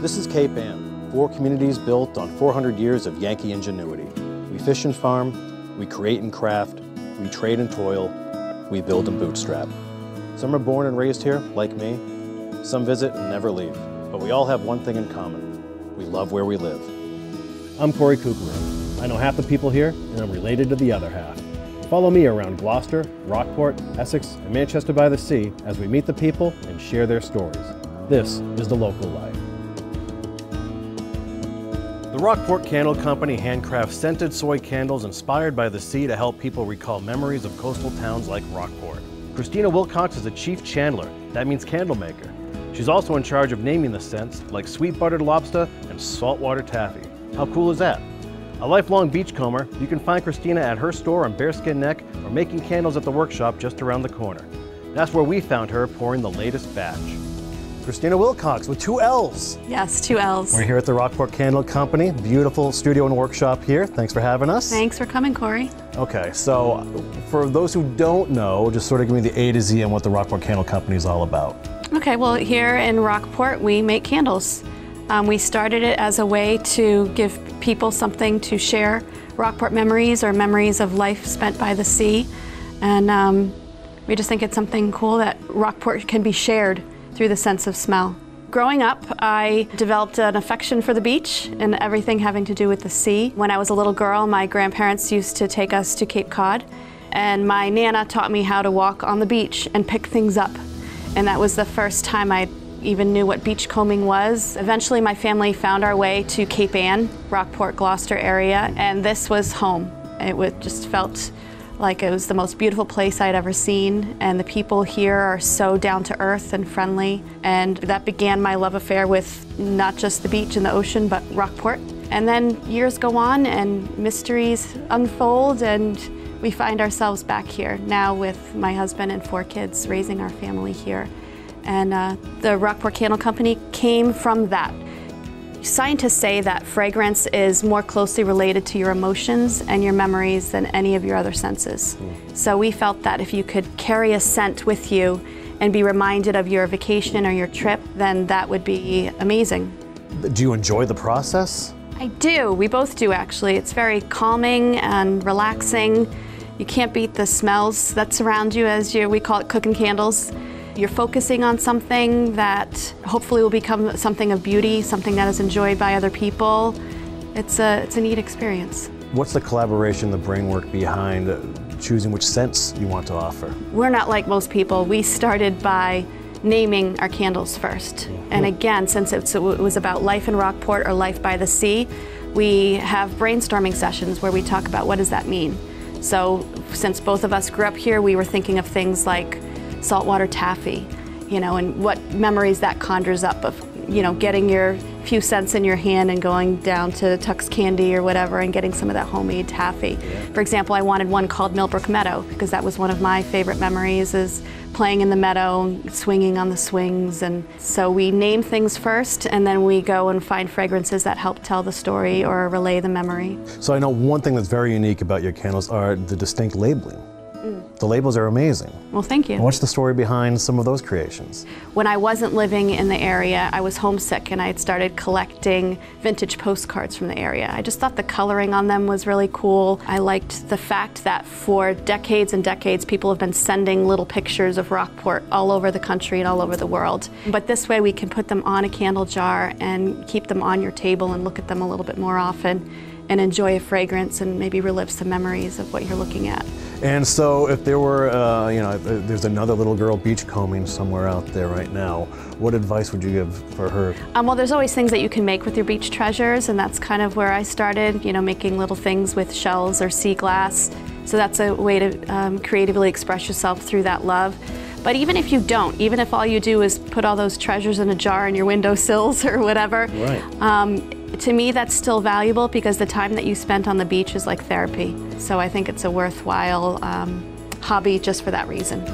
This is Cape Ann, 4 communities built on 400 years of Yankee ingenuity. We fish and farm, we create and craft, we trade and toil, we build and bootstrap. Some are born and raised here, like me. Some visit and never leave. But we all have one thing in common. We love where we live. I'm Corey Kukler. I know half the people here, and I'm related to the other half. Follow me around Gloucester, Rockport, Essex, and Manchester by the Sea as we meet the people and share their stories. This is The Local Life. The Rockport Candle Company handcrafts scented soy candles inspired by the sea to help people recall memories of coastal towns like Rockport. Christina Wilcox is a chief chandler. That means candle maker. She's also in charge of naming the scents like sweet buttered lobster and saltwater taffy. How cool is that? A lifelong beachcomber, you can find Christina at her store on Bearskin Neck or making candles at the workshop just around the corner. That's where we found her pouring the latest batch. Christina Wilcox with 2 L's. Yes, 2 L's. We're here at the Rockport Candle Company. Beautiful studio and workshop here. Thanks for having us. Thanks for coming, Corey. Okay, so for those who don't know, just sort of give me the A to Z on what the Rockport Candle Company is all about. Okay, well, here in Rockport, we make candles. We started it as a way to give people something to share Rockport memories or memories of life spent by the sea. And we just think it's something cool that Rockport can be shared through the sense of smell. Growing up, I developed an affection for the beach and everything having to do with the sea. When I was a little girl, my grandparents used to take us to Cape Cod, and my Nana taught me how to walk on the beach and pick things up. And that was the first time I even knew what beachcombing was. Eventually, my family found our way to Cape Ann, Rockport, Gloucester area, and this was home. It just felt like it was the most beautiful place I'd ever seen, and the people here are so down to earth and friendly, and that began my love affair with not just the beach and the ocean, but Rockport. And then years go on and mysteries unfold, and we find ourselves back here now with my husband and 4 kids, raising our family here. And the Rockport Candle Company came from that. Scientists say that fragrance is more closely related to your emotions and your memories than any of your other senses. So we felt that if you could carry a scent with you and be reminded of your vacation or your trip, then that would be amazing. Do you enjoy the process? I do. We both do, actually. It's very calming and relaxing. You can't beat the smells that surround you we call it cooking candles. You're focusing on something that hopefully will become something of beauty, something that is enjoyed by other people. It's a neat experience. What's the collaboration, the brainwork behind choosing which scents you want to offer? We're not like most people. We started by naming our candles first. And again, since it was about life in Rockport or life by the sea, we have brainstorming sessions where we talk about what does that mean. So since both of us grew up here, we were thinking of things like saltwater taffy, and what memories that conjures up of, getting your few cents in your hand and going down to Tuck's Candy or whatever and getting some of that homemade taffy. For example, I wanted one called Millbrook Meadow because that was one of my favorite memories, is playing in the meadow, swinging on the swings. And so we name things first, and then we go and find fragrances that help tell the story or relay the memory. So I know one thing that's very unique about your candles are the distinct labeling. The labels are amazing. Well, thank you. And what's the story behind some of those creations? When I wasn't living in the area, I was homesick, and I had started collecting vintage postcards from the area. I just thought the coloring on them was really cool. I liked the fact that for decades and decades, people have been sending little pictures of Rockport all over the country and all over the world. But this way we can put them on a candle jar and keep them on your table and look at them a little bit more often and enjoy a fragrance and maybe relive some memories of what you're looking at. And so if there were, if there's another little girl beachcombing somewhere out there right now, what advice would you give for her? Well, there's always things that you can make with your beach treasures, and that's kind of where I started, making little things with shells or sea glass. So that's a way to creatively express yourself through that love. But even if you don't, even if all you do is put all those treasures in a jar in your windowsills or whatever, right. To me that's still valuable because the time that you spent on the beach is like therapy. So I think it's a worthwhile hobby just for that reason.